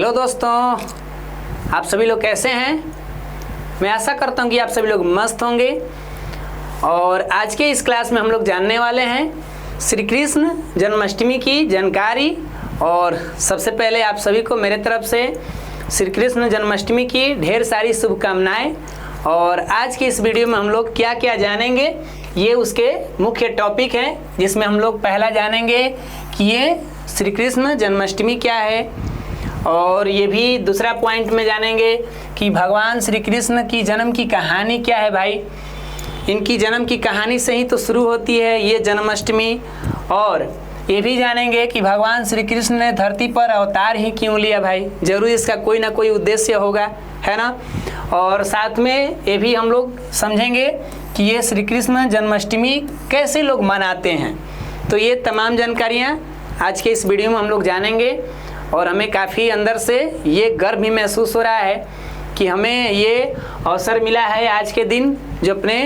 Hello दोस्तों, आप सभी लोग कैसे हैं। मैं आशा करता हूं कि आप सभी लोग मस्त होंगे। और आज के इस क्लास में हम लोग जानने वाले हैं श्री कृष्ण जन्माष्टमी की जानकारी। और सबसे पहले आप सभी को मेरे तरफ से श्री कृष्ण जन्माष्टमी की ढेर सारी शुभकामनाएं। और आज की इस वीडियो में हम लोग क्या क्या जानेंगे, ये उसके मुख्य टॉपिक हैं, जिसमें हम लोग पहला जानेंगे कि ये श्री कृष्ण जन्माष्टमी क्या है, और ये भी दूसरा पॉइंट में जानेंगे कि भगवान श्री कृष्ण की जन्म की कहानी क्या है। भाई, इनकी जन्म की कहानी से ही तो शुरू होती है ये जन्माष्टमी। और ये भी जानेंगे कि भगवान श्री कृष्ण ने धरती पर अवतार ही क्यों लिया। भाई, जरूर इसका कोई ना कोई उद्देश्य होगा, है ना। और साथ में ये भी हम लोग समझेंगे कि ये श्री कृष्ण जन्माष्टमी कैसे लोग मनाते हैं। तो ये तमाम जानकारियाँ आज के इस वीडियो में हम लोग जानेंगे। और हमें काफ़ी अंदर से ये गर्व भी महसूस हो रहा है कि हमें ये अवसर मिला है आज के दिन, जो अपने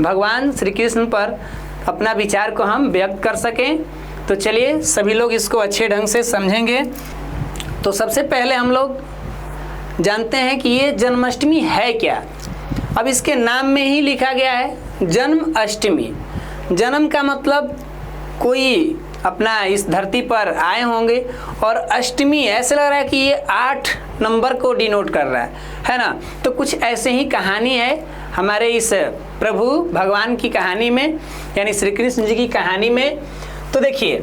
भगवान श्री कृष्ण पर अपना विचार को हम व्यक्त कर सकें। तो चलिए सभी लोग इसको अच्छे ढंग से समझेंगे। तो सबसे पहले हम लोग जानते हैं कि ये जन्माष्टमी है क्या। अब इसके नाम में ही लिखा गया है जन्माष्टमी। जन्म का मतलब कोई अपना इस धरती पर आए होंगे, और अष्टमी ऐसे लग रहा है कि ये 8 नंबर को डिनोट कर रहा है ना। तो कुछ ऐसे ही कहानी है हमारे इस प्रभु भगवान की कहानी में, यानी श्री कृष्ण जी की कहानी में। तो देखिए,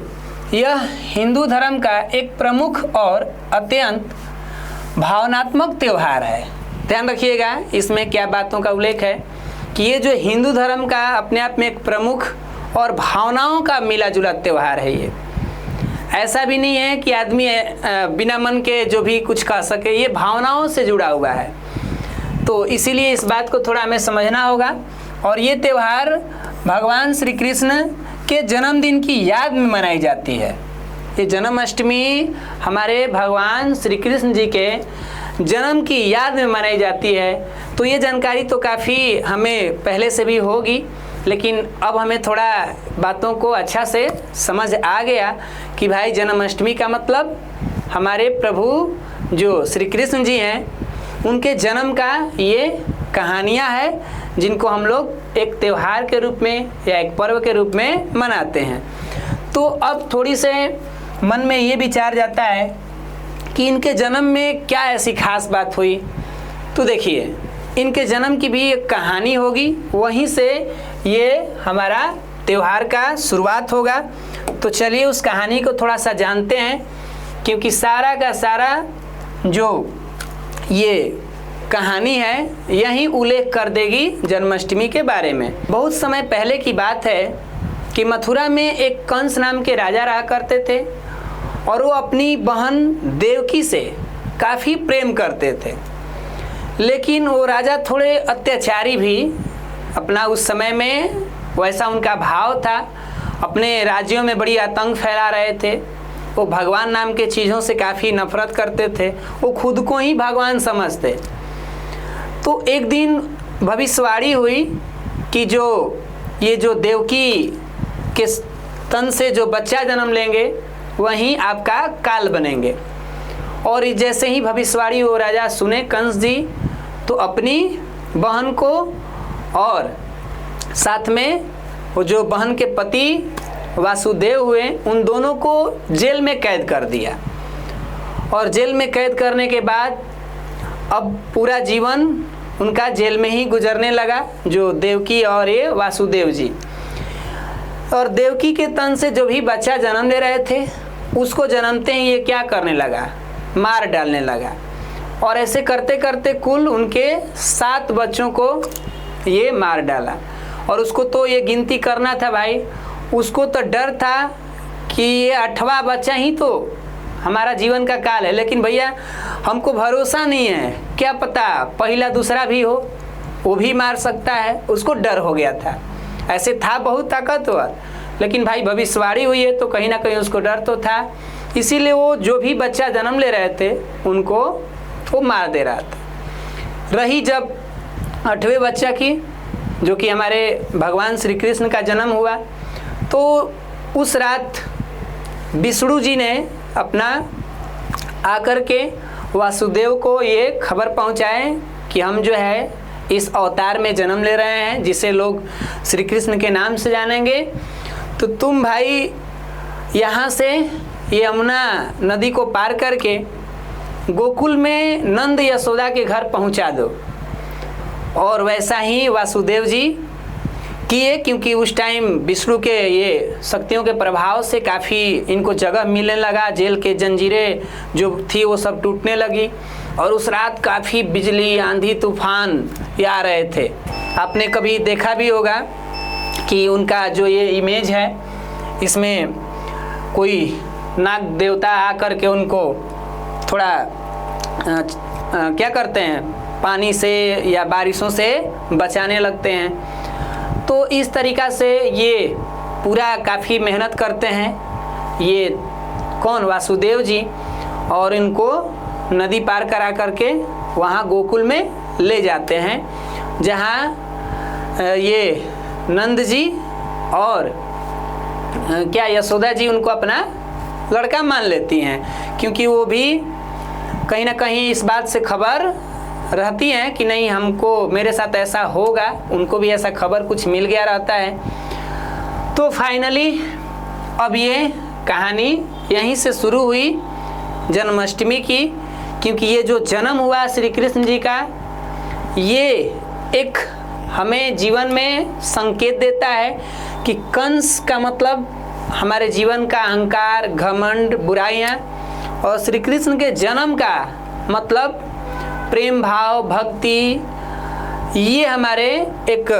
यह हिंदू धर्म का एक प्रमुख और अत्यंत भावनात्मक त्यौहार है। ध्यान रखिएगा, इसमें क्या बातों का उल्लेख है कि ये जो हिंदू धर्म का अपने आप में एक प्रमुख और भावनाओं का मिला जुला त्यौहार है। ये ऐसा भी नहीं है कि आदमी बिना मन के जो भी कुछ कह सके, ये भावनाओं से जुड़ा हुआ है। तो इसीलिए इस बात को थोड़ा हमें समझना होगा। और ये त्यौहार भगवान श्री कृष्ण के जन्मदिन की याद में मनाई जाती है। ये जन्माष्टमी हमारे भगवान श्री कृष्ण जी के जन्म की याद में मनाई जाती है। तो ये जानकारी तो काफ़ी हमें पहले से भी होगी, लेकिन अब हमें थोड़ा बातों को अच्छा से समझ आ गया कि भाई जन्माष्टमी का मतलब हमारे प्रभु जो श्री कृष्ण जी हैं, उनके जन्म का ये कहानियाँ हैं, जिनको हम लोग एक त्यौहार के रूप में या एक पर्व के रूप में मनाते हैं। तो अब थोड़ी से मन में ये विचार जाता है कि इनके जन्म में क्या ऐसी खास बात हुई। तो देखिए, इनके जन्म की भी एक कहानी होगी, वहीं से ये हमारा त्यौहार का शुरुआत होगा। तो चलिए उस कहानी को थोड़ा सा जानते हैं, क्योंकि सारा का सारा जो ये कहानी है यही उल्लेख कर देगी जन्माष्टमी के बारे में। बहुत समय पहले की बात है कि मथुरा में एक कंस नाम के राजा रहा करते थे, और वो अपनी बहन देवकी से काफ़ी प्रेम करते थे। लेकिन वो राजा थोड़े अत्याचारी भी अपना उस समय में, वैसा उनका भाव था। अपने राज्यों में बड़ी आतंक फैला रहे थे। वो भगवान नाम के चीज़ों से काफ़ी नफरत करते थे। वो खुद को ही भगवान समझते। तो एक दिन भविष्यवाणी हुई कि ये जो देवकी के तन से जो बच्चा जन्म लेंगे, वहीं आपका काल बनेंगे। और जैसे ही भविष्यवाणी वो राजा सुने कंस जी, तो अपनी बहन को और साथ में वो जो बहन के पति वासुदेव हुए, उन दोनों को जेल में कैद कर दिया। और जेल में कैद करने के बाद अब पूरा जीवन उनका जेल में ही गुजरने लगा, जो देवकी और ये वासुदेव जी। और देवकी के तन से जो भी बच्चा जन्म ले रहे थे, उसको जन्मते ही ये क्या करने लगा, मार डालने लगा। और ऐसे करते करते कुल उनके 7 बच्चों को ये मार डाला। और उसको तो ये गिनती करना था भाई, उसको तो डर था कि ये 8वां बच्चा ही तो हमारा जीवन का काल है। लेकिन भैया, हमको भरोसा नहीं है, क्या पता पहला दूसरा भी हो, वो भी मार सकता है। उसको डर हो गया था। ऐसे था बहुत ताकतवर, लेकिन भाई भविष्यवाणी हुई है तो कहीं ना कहीं उसको डर तो था। इसीलिए वो जो भी बच्चा जन्म ले रहे थे, उनको वो मार दे रहा था। रही जब 8वें बच्चा की, जो कि हमारे भगवान श्री कृष्ण का जन्म हुआ, तो उस रात विष्णु जी ने अपना आकर के वासुदेव को ये खबर पहुंचाए कि हम जो है इस अवतार में जन्म ले रहे हैं जिसे लोग श्री कृष्ण के नाम से जानेंगे, तो तुम भाई यहाँ से ये यमुना नदी को पार करके गोकुल में नंद यशोदा के घर पहुँचा दो। और वैसा ही वासुदेव जी किए, क्योंकि उस टाइम विष्णु के ये शक्तियों के प्रभाव से काफ़ी इनको जगह मिलने लगा, जेल के जंजीरें जो थी वो सब टूटने लगी। और उस रात काफ़ी बिजली, आंधी, तूफान ये आ रहे थे। आपने कभी देखा भी होगा कि उनका जो ये इमेज है इसमें कोई नाग देवता आकर के उनको थोड़ा क्या करते हैं, पानी से या बारिशों से बचाने लगते हैं। तो इस तरीक़ा से ये पूरा काफ़ी मेहनत करते हैं ये कौन, वासुदेव जी, और इनको नदी पार करा करके वहाँ गोकुल में ले जाते हैं, जहाँ ये नंद जी और क्या यशोदा जी उनको अपना लड़का मान लेती हैं, क्योंकि वो भी कहीं ना कहीं इस बात से खबर रहती हैं कि नहीं हमको, मेरे साथ ऐसा होगा, उनको भी ऐसा खबर कुछ मिल गया रहता है। तो फाइनली अब ये कहानी यहीं से शुरू हुई जन्माष्टमी की, क्योंकि ये जो जन्म हुआ श्री कृष्ण जी का, ये एक हमें जीवन में संकेत देता है कि कंस का मतलब हमारे जीवन का अहंकार, घमंड, बुराइयाँ, और श्री कृष्ण के जन्म का मतलब प्रेम भाव, भक्ति, ये हमारे एक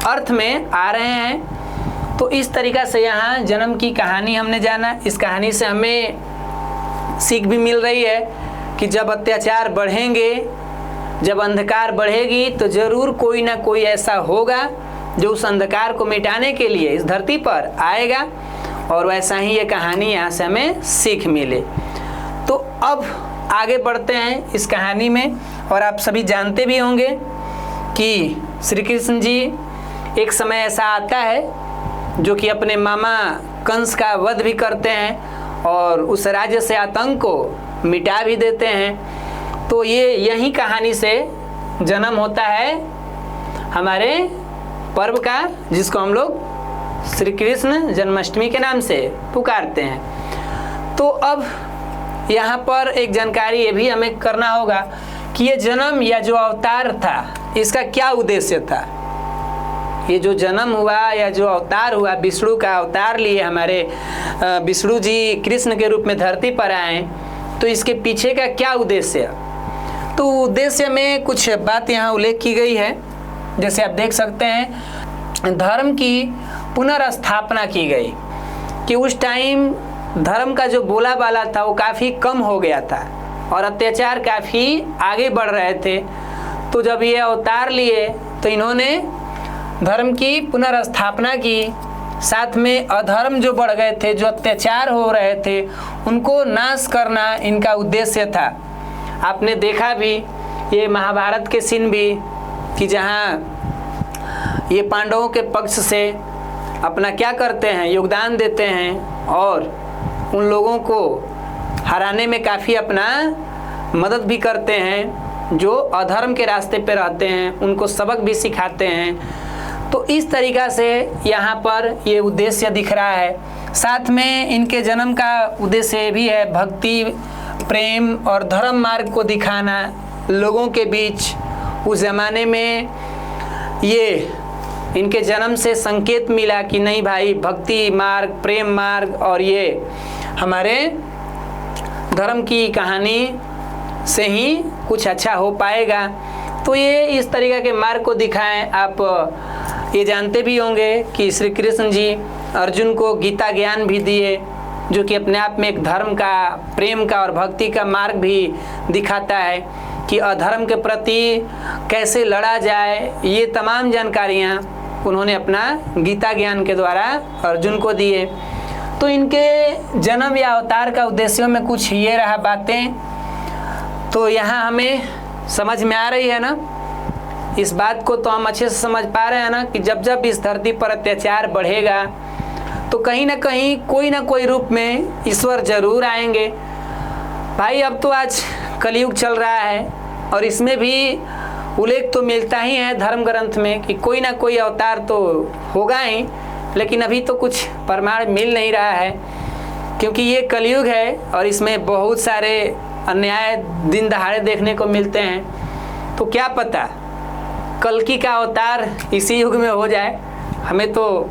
अर्थ में आ रहे हैं। तो इस तरीक़ा से यहाँ जन्म की कहानी हमने जाना। इस कहानी से हमें सीख भी मिल रही है कि जब अत्याचार बढ़ेंगे, जब अंधकार बढ़ेगी, तो ज़रूर कोई ना कोई ऐसा होगा जो उस अंधकार को मिटाने के लिए इस धरती पर आएगा। और वैसा ही ये कहानी यहाँ से हमें सीख मिले। तो अब आगे बढ़ते हैं इस कहानी में। और आप सभी जानते भी होंगे कि श्री कृष्ण जी एक समय ऐसा आता है जो कि अपने मामा कंस का वध भी करते हैं और उस राज्य से आतंक को मिटा भी देते हैं। तो ये यही कहानी से जन्म होता है हमारे पर्व का, जिसको हम लोग श्री कृष्ण जन्माष्टमी के नाम से पुकारते हैं। तो अब यहाँ पर एक जानकारी ये भी हमें करना होगा कि ये जन्म या जो अवतार था इसका क्या उद्देश्य था। ये जो जन्म हुआ या जो अवतार हुआ, विष्णु का अवतार लिए हमारे विष्णु जी कृष्ण के रूप में धरती पर आए, तो इसके पीछे का क्या उद्देश्य। तो उद्देश्य में कुछ बात यहाँ उल्लेख की गई है। जैसे आप देख सकते हैं, धर्म की पुनर्स्थापना की गई कि उस टाइम धर्म का जो बोला बाला था वो काफ़ी कम हो गया था और अत्याचार काफ़ी आगे बढ़ रहे थे। तो जब ये अवतार लिए तो इन्होंने धर्म की पुनर्स्थापना की, साथ में अधर्म जो बढ़ गए थे, जो अत्याचार हो रहे थे, उनको नाश करना इनका उद्देश्य था। आपने देखा भी ये महाभारत के सीन भी कि जहाँ ये पांडवों के पक्ष से अपना क्या करते हैं, योगदान देते हैं और उन लोगों को हराने में काफ़ी अपना मदद भी करते हैं, जो अधर्म के रास्ते पे रहते हैं उनको सबक भी सिखाते हैं। तो इस तरीक़ा से यहाँ पर ये उद्देश्य दिख रहा है। साथ में इनके जन्म का उद्देश्य भी है भक्ति, प्रेम और धर्म मार्ग को दिखाना लोगों के बीच। उस ज़माने में ये इनके जन्म से संकेत मिला कि नहीं भाई, भक्ति मार्ग, प्रेम मार्ग और ये हमारे धर्म की कहानी से ही कुछ अच्छा हो पाएगा। तो ये इस तरीक़े के मार्ग को दिखाएं। आप ये जानते भी होंगे कि श्री कृष्ण जी अर्जुन को गीता ज्ञान भी दिए, जो कि अपने आप में एक धर्म का, प्रेम का और भक्ति का मार्ग भी दिखाता है कि अधर्म के प्रति कैसे लड़ा जाए। ये तमाम जानकारियाँ उन्होंने अपना गीता ज्ञान के द्वारा अर्जुन को दिए। तो इनके जन्म या अवतार का उद्देश्यों में कुछ ये रहा बातें। तो यहाँ हमें समझ में आ रही है ना, इस बात को तो हम अच्छे से समझ पा रहे हैं ना कि जब जब इस धरती पर अत्याचार बढ़ेगा तो कहीं ना कहीं कोई ना कोई रूप में ईश्वर जरूर आएंगे। भाई अब तो आज कलयुग चल रहा है और इसमें भी उल्लेख तो मिलता ही है धर्म ग्रंथ में कि कोई ना कोई अवतार तो होगा ही, लेकिन अभी तो कुछ प्रमाण मिल नहीं रहा है क्योंकि ये कलयुग है और इसमें बहुत सारे अन्याय दिन दहाड़े देखने को मिलते हैं। तो क्या पता कल्कि का अवतार इसी युग में हो जाए, हमें तो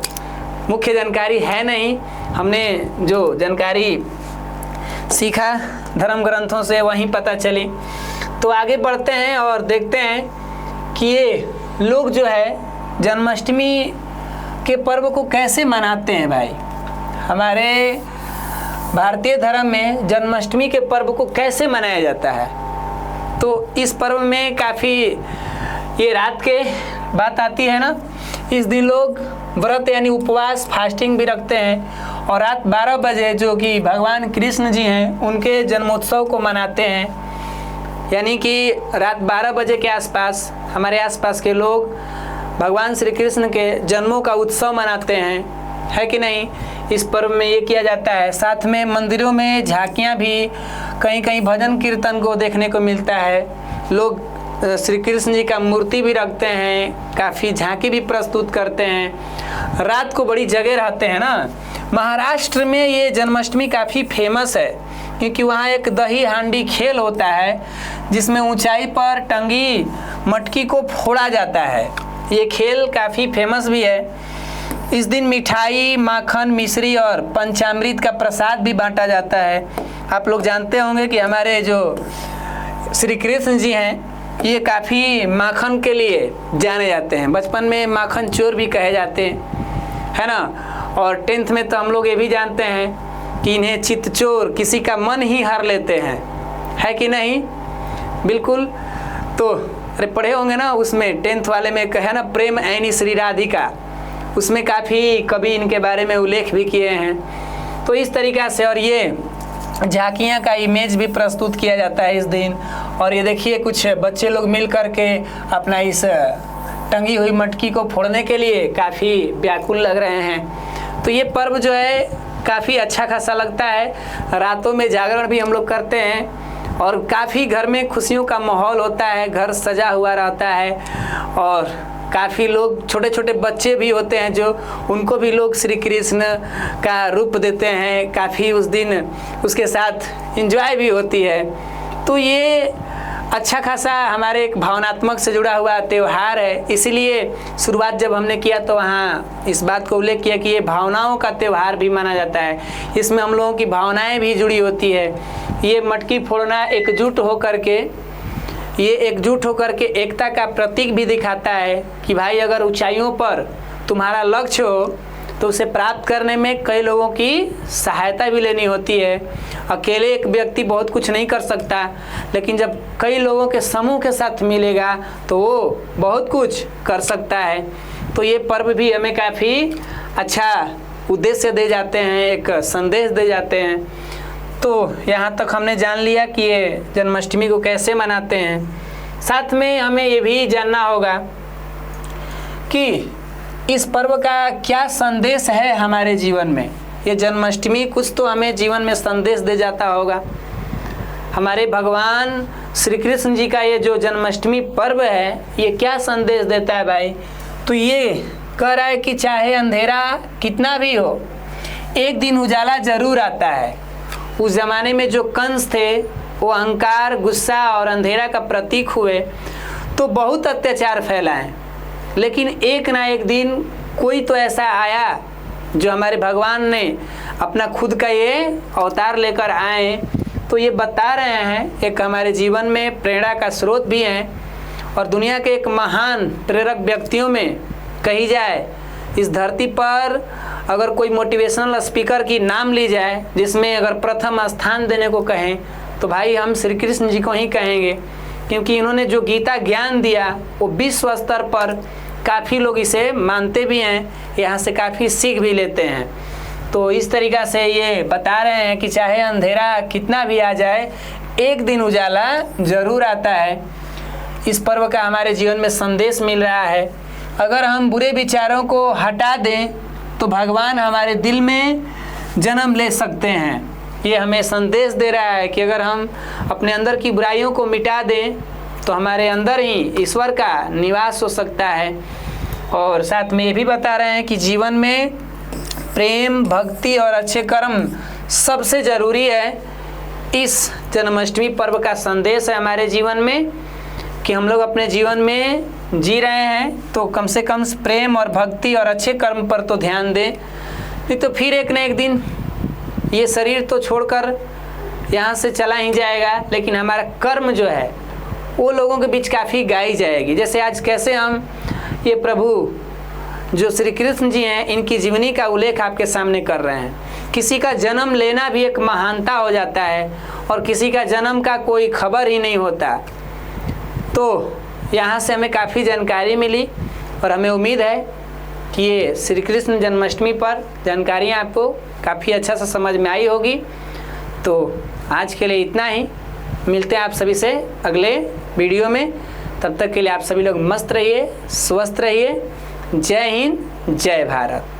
मुख्य जानकारी है नहीं। हमने जो जानकारी सीखा धर्म ग्रंथों से वहीं पता चली। तो आगे बढ़ते हैं और देखते हैं कि ये लोग जो है जन्माष्टमी के पर्व को कैसे मनाते हैं। भाई हमारे भारतीय धर्म में जन्माष्टमी के पर्व को कैसे मनाया जाता है, तो इस पर्व में काफ़ी ये रात के बात आती है ना। इस दिन लोग व्रत यानी उपवास फास्टिंग भी रखते हैं और रात 12 बजे जो कि भगवान कृष्ण जी हैं उनके जन्मोत्सव को मनाते हैं। यानी कि रात 12 बजे के आसपास हमारे आसपास के लोग भगवान श्री कृष्ण के जन्मों का उत्सव मनाते हैं, है कि नहीं। इस पर्व में ये किया जाता है। साथ में मंदिरों में झांकियाँ भी, कहीं कहीं भजन कीर्तन को देखने को मिलता है। लोग श्री कृष्ण जी का मूर्ति भी रखते हैं, काफ़ी झांकी भी प्रस्तुत करते हैं, रात को बड़ी जगह रहते हैं ना। महाराष्ट्र में ये जन्माष्टमी काफ़ी फेमस है क्योंकि वहाँ एक दही हांडी खेल होता है जिसमें ऊंचाई पर टंगी मटकी को फोड़ा जाता है। ये खेल काफ़ी फेमस भी है। इस दिन मिठाई, माखन, मिश्री और पंचामृत का प्रसाद भी बांटा जाता है। आप लोग जानते होंगे कि हमारे जो श्री कृष्ण जी हैं ये काफ़ी माखन के लिए जाने जाते हैं। बचपन में माखन चोर भी कहे जाते हैं, है ना। और 10th में तो हम लोग ये भी जानते हैं कि इन्हें चित्त चोर, किसी का मन ही हर लेते हैं, है कि नहीं। बिल्कुल। तो अरे पढ़े होंगे ना, उसमें 10th वाले में कहे ना प्रेम ऐनी श्री राधिका, उसमें काफ़ी कवि इनके बारे में उल्लेख भी किए हैं। तो इस तरीक़ा से और ये झांकियाँ का इमेज भी प्रस्तुत किया जाता है इस दिन। और ये देखिए कुछ बच्चे लोग मिल कर के अपना इस टंगी हुई मटकी को फोड़ने के लिए काफ़ी व्याकुल लग रहे हैं। तो ये पर्व जो है काफ़ी अच्छा खासा लगता है। रातों में जागरण भी हम लोग करते हैं और काफ़ी घर में खुशियों का माहौल होता है, घर सजा हुआ रहता है और काफ़ी लोग, छोटे छोटे बच्चे भी होते हैं जो उनको भी लोग श्री कृष्ण का रूप देते हैं। काफ़ी उस दिन उसके साथ एंजॉय भी होती है। तो ये अच्छा खासा हमारे एक भावनात्मक से जुड़ा हुआ त्यौहार है। इसीलिए शुरुआत जब हमने किया तो वहाँ इस बात को उल्लेख किया कि ये भावनाओं का त्यौहार भी माना जाता है। इसमें हम लोगों की भावनाएं भी जुड़ी होती है। ये मटकी फोड़ना एकजुट होकर के एकता का प्रतीक भी दिखाता है कि भाई अगर ऊंचाइयों पर तुम्हारा लक्ष्य हो तो उसे प्राप्त करने में कई लोगों की सहायता भी लेनी होती है। अकेले एक व्यक्ति बहुत कुछ नहीं कर सकता, लेकिन जब कई लोगों के समूह के साथ मिलेगा तो वो बहुत कुछ कर सकता है। तो ये पर्व भी हमें काफ़ी अच्छा उद्देश्य दे जाते हैं, एक संदेश दे जाते हैं। तो यहाँ तक हमने जान लिया कि ये जन्माष्टमी को कैसे मनाते हैं। साथ में हमें ये भी जानना होगा कि इस पर्व का क्या संदेश है हमारे जीवन में। ये जन्माष्टमी कुछ तो हमें जीवन में संदेश दे जाता होगा। हमारे भगवान श्री कृष्ण जी का ये जो जन्माष्टमी पर्व है ये क्या संदेश देता है भाई। तो ये कह रहा है कि चाहे अंधेरा कितना भी हो, एक दिन उजाला जरूर आता है। उस ज़माने में जो कंस थे वो अहंकार, गुस्सा और अंधेरा का प्रतीक हुए तो बहुत अत्याचार फैलाए, लेकिन एक ना एक दिन कोई तो ऐसा आया जो हमारे भगवान ने अपना खुद का ये अवतार लेकर आए। तो ये बता रहे हैं, एक हमारे जीवन में प्रेरणा का स्रोत भी हैं और दुनिया के एक महान प्रेरक व्यक्तियों में कही जाए इस धरती पर अगर कोई मोटिवेशनल स्पीकर की नाम ली जाए जिसमें अगर प्रथम स्थान देने को कहें तो भाई हम श्री कृष्ण जी को ही कहेंगे, क्योंकि इन्होंने जो गीता ज्ञान दिया वो विश्व स्तर पर काफ़ी लोग इसे मानते भी हैं, यहाँ से काफ़ी सीख भी लेते हैं। तो इस तरीक़ा से ये बता रहे हैं कि चाहे अंधेरा कितना भी आ जाए, एक दिन उजाला ज़रूर आता है। इस पर्व का हमारे जीवन में संदेश मिल रहा है। अगर हम बुरे विचारों को हटा दें तो भगवान हमारे दिल में जन्म ले सकते हैं। ये हमें संदेश दे रहा है कि अगर हम अपने अंदर की बुराइयों को मिटा दें तो हमारे अंदर ही ईश्वर का निवास हो सकता है। और साथ में ये भी बता रहे हैं कि जीवन में प्रेम, भक्ति और अच्छे कर्म सबसे ज़रूरी है। इस जन्माष्टमी पर्व का संदेश है हमारे जीवन में कि हम लोग अपने जीवन में जी रहे हैं तो कम से कम प्रेम और भक्ति और अच्छे कर्म पर तो ध्यान दें, नहीं तो फिर एक न एक दिन ये शरीर तो छोड़कर यहाँ से चला ही जाएगा, लेकिन हमारा कर्म जो है वो लोगों के बीच काफ़ी गाई जाएगी। जैसे आज कैसे हम ये प्रभु जो श्री कृष्ण जी हैं इनकी जीवनी का उल्लेख आपके सामने कर रहे हैं। किसी का जन्म लेना भी एक महानता हो जाता है और किसी का जन्म का कोई खबर ही नहीं होता। तो यहाँ से हमें काफ़ी जानकारी मिली और हमें उम्मीद है कि ये श्री कृष्ण जन्माष्टमी पर जानकारियाँ आपको काफ़ी अच्छा सा समझ में आई होगी। तो आज के लिए इतना ही, मिलते हैं आप सभी से अगले वीडियो में। तब तक के लिए आप सभी लोग मस्त रहिए, स्वस्थ रहिए। जय हिंद, जय भारत।